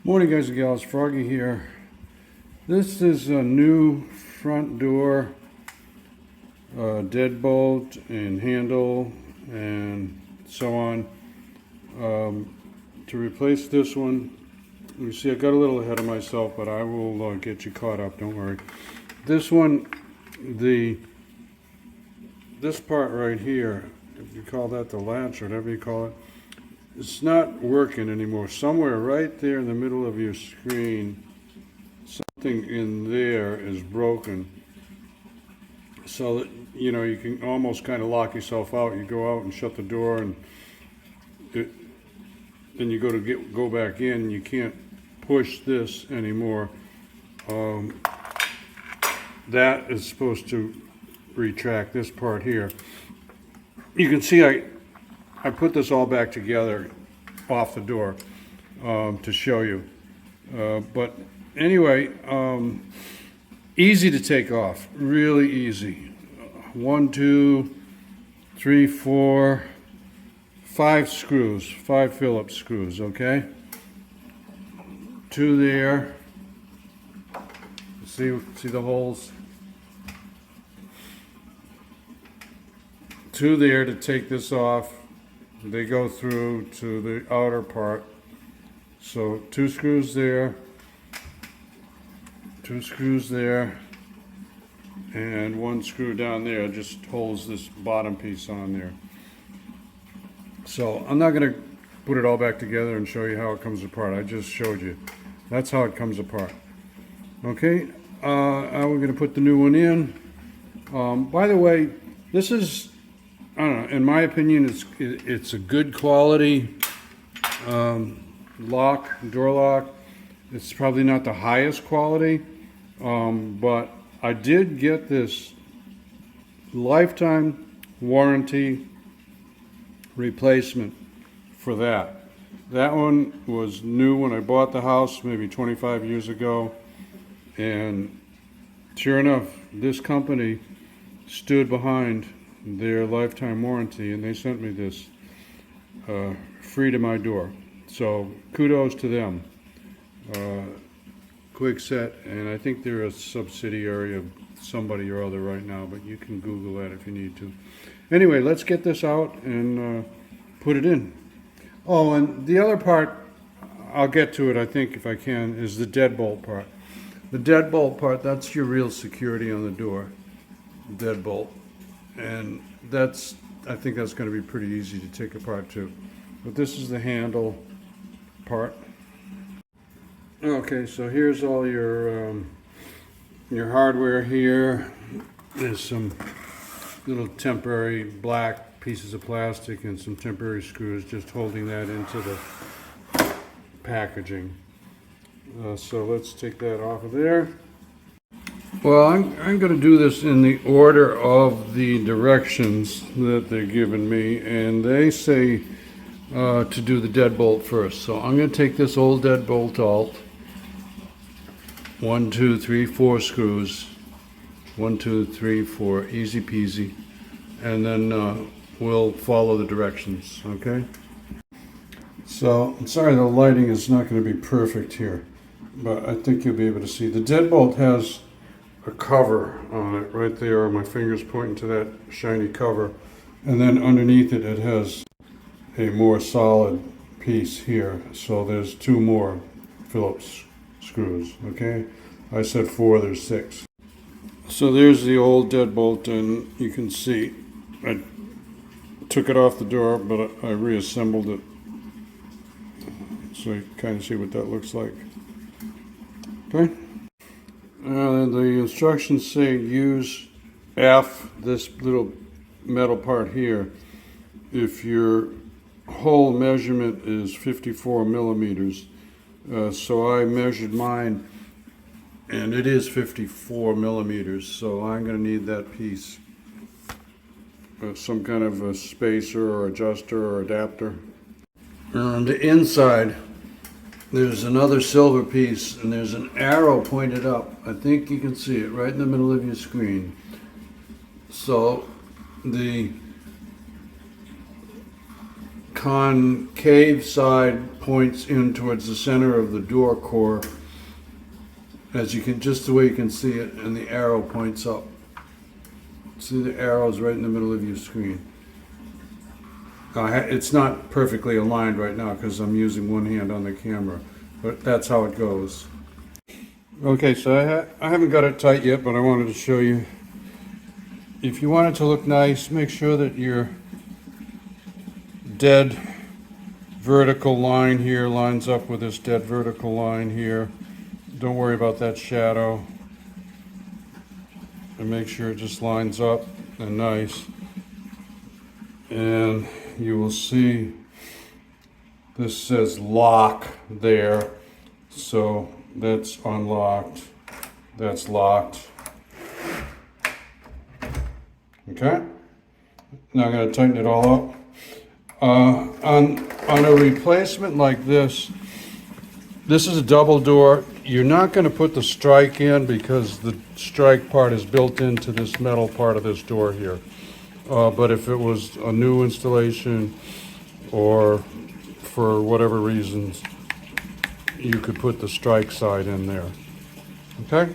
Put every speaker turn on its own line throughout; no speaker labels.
Morning guys and gals, Froggy here. This is a new front door deadbolt and handle and so on. To replace this one, you see I got a little ahead of myself, but I will get you caught up, don't worry. This one, this part right here, if you call that the latch or whatever you call it, it's not working anymore. Somewhere right there in the middle of your screen, something in there is broken. So that, you know, you can almost kind of lock yourself out. You go out and shut the door, and then you go back in. You can't push this anymore. That is supposed to retract this part here. You can see I put this all back together off the door to show you. But anyway, easy to take off, really easy. 1, 2, 3, 4, 5 screws, 5 Phillips screws, okay? 2 there. See the holes? 2 there to take this off. They go through to the outer part. So 2 screws there, 2 screws there, and 1 screw down there just holds this bottom piece on there. So I'm not going to put it all back together and show you how it comes apart. I just showed you. That's how it comes apart. Okay, we're going to put the new one in. By the way, this is, I don't know, in my opinion, it's a good quality door lock. It's probably not the highest quality, but I did get this lifetime warranty replacement for that. That one was new when I bought the house maybe 25 years ago, and sure enough, this company stood behind their lifetime warranty, and they sent me this free to my door. So kudos to them. Kwikset, and I think they're a subsidiary of somebody or other right now, but you can Google that if you need to. Anyway, let's get this out and put it in. Oh, and the other part, I'll get to it I think if I can, is the deadbolt part. The deadbolt part, that's your real security on the door, deadbolt. And I think that's going to be pretty easy to take apart too. But this is the handle part. Okay, so here's all your hardware here. There's some little temporary black pieces of plastic and some temporary screws just holding that into the packaging. So let's take that off of there. Well, I'm going to do this in the order of the directions that they're giving me, and they say to do the deadbolt first. So I'm going to take this old deadbolt out. 1, 2, 3, 4 screws. 1, 2, 3, 4, easy peasy. And then we'll follow the directions, okay? So, I'm sorry the lighting is not going to be perfect here, but I think you'll be able to see. The deadbolt has a cover on it right there. My finger's pointing to that shiny cover. And then underneath it, it has a more solid piece here. So there's 2 more Phillips screws, okay? I said 4, there's 6. So there's the old deadbolt, and you can see I took it off the door, but I reassembled it. So you kind of see what that looks like. Okay? The instructions say use F, this little metal part here, if your hole measurement is 54 millimeters. So I measured mine, and it is 54 millimeters, so I'm going to need that piece. Some kind of a spacer or adjuster or adapter. On the inside, there's another silver piece, and there's an arrow pointed up. I think you can see it right in the middle of your screen. So the concave side points in towards the center of the door core, as you can, just the way you can see it, and the arrow points up. See the arrows right in the middle of your screen. It's not perfectly aligned right now because I'm using one hand on the camera, but that's how it goes. Okay, so I haven't got it tight yet, but I wanted to show you. If you want it to look nice, make sure that your dead vertical line here lines up with this dead vertical line here. Don't worry about that shadow. And make sure it just lines up and nice. And you will see this says lock there. So that's unlocked. That's locked. Okay. Now I'm going to tighten it all up. On a replacement like this is a double door. You're not going to put the strike in because the strike part is built into this metal part of this door here. But if it was a new installation or for whatever reasons, you could put the strike side in there. Okay?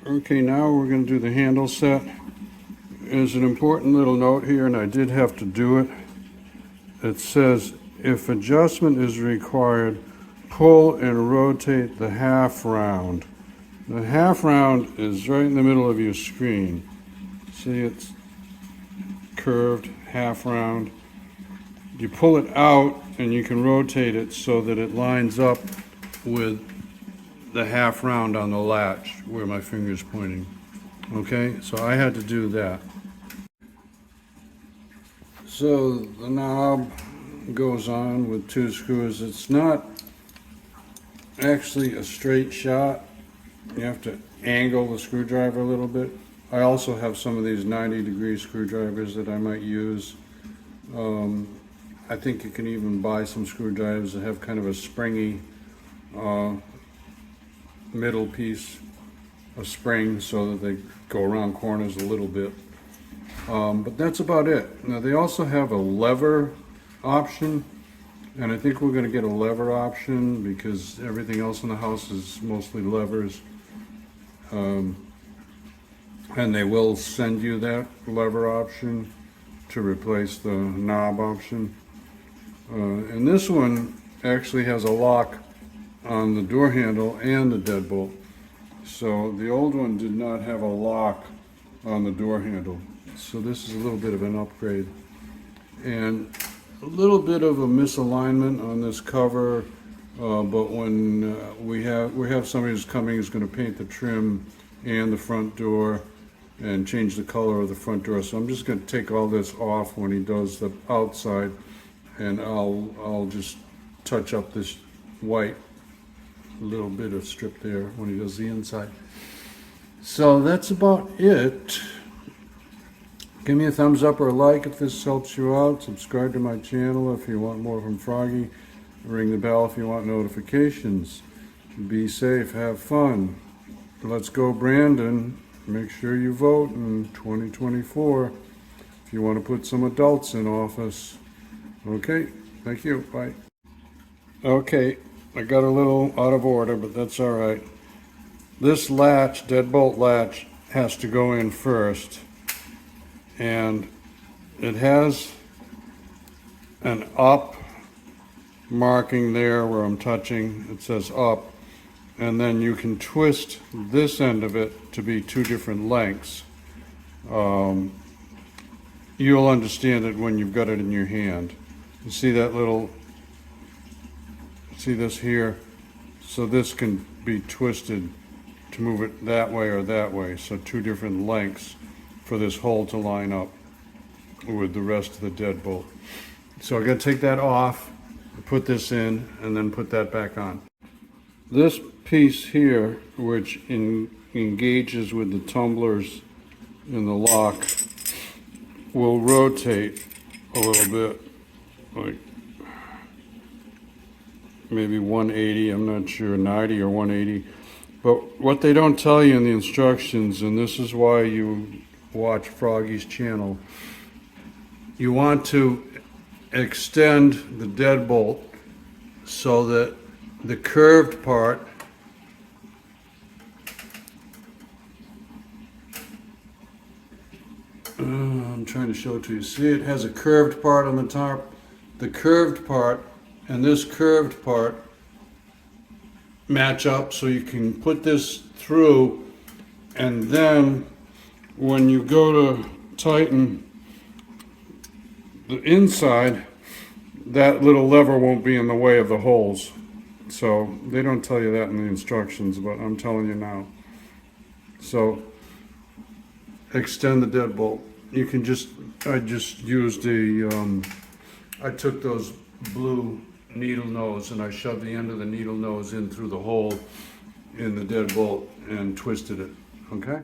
Okay, now we're going to do the handle set. There's an important little note here, and I did have to do it. It says, if adjustment is required, pull and rotate the half round. The half round is right in the middle of your screen. See, it's curved, half round. You pull it out and you can rotate it so that it lines up with the half round on the latch where my finger's pointing. Okay, so I had to do that. So the knob goes on with 2 screws. It's not actually a straight shot. You have to angle the screwdriver a little bit. I also have some of these 90-degree screwdrivers that I might use. I think you can even buy some screwdrivers that have kind of a springy middle piece of spring so that they go around corners a little bit. But that's about it. Now they also have a lever option, and I think we're going to get a lever option because everything else in the house is mostly levers. And they will send you that lever option to replace the knob option. And this one actually has a lock on the door handle and the deadbolt. So the old one did not have a lock on the door handle. So this is a little bit of an upgrade. And a little bit of a misalignment on this cover, but when we have somebody who's coming who's going to paint the trim and the front door and change the color of the front door. So I'm just going to take all this off when he does the outside, and I'll just touch up this white little bit of strip there when he does the inside. So that's about it. Give me a thumbs up or a like if this helps you out. Subscribe to my channel if you want more from Froggy. Ring the bell if you want notifications. Be safe, have fun. Let's go, Brandon. Make sure you vote in 2024 if you want to put some adults in office. Okay, thank you, bye. Okay, I got a little out of order, but that's all right. This latch, deadbolt latch, has to go in first. And it has an up marking there where I'm touching. It says up. And then you can twist this end of it to be 2 different lengths. You'll understand it when you've got it in your hand. You see that little, see this here? So this can be twisted to move it that way or that way. So 2 different lengths for this hole to line up with the rest of the deadbolt. So I got to take that off, put this in, and then put that back on. This piece here, which engages with the tumblers in the lock, will rotate a little bit, like maybe 180, I'm not sure, 90 or 180. But what they don't tell you in the instructions, and this is why you watch Froggy's channel, you want to extend the deadbolt so that the curved part I'm trying to show it to you. See, it has a curved part on the top. The curved part and this curved part match up, so you can put this through, and then when you go to tighten the inside, that little lever won't be in the way of the holes. So they don't tell you that in the instructions, but I'm telling you now. So extend the deadbolt. You can I just used I took those blue needle nose and I shoved the end of the needle nose in through the hole in the deadbolt and twisted it, okay?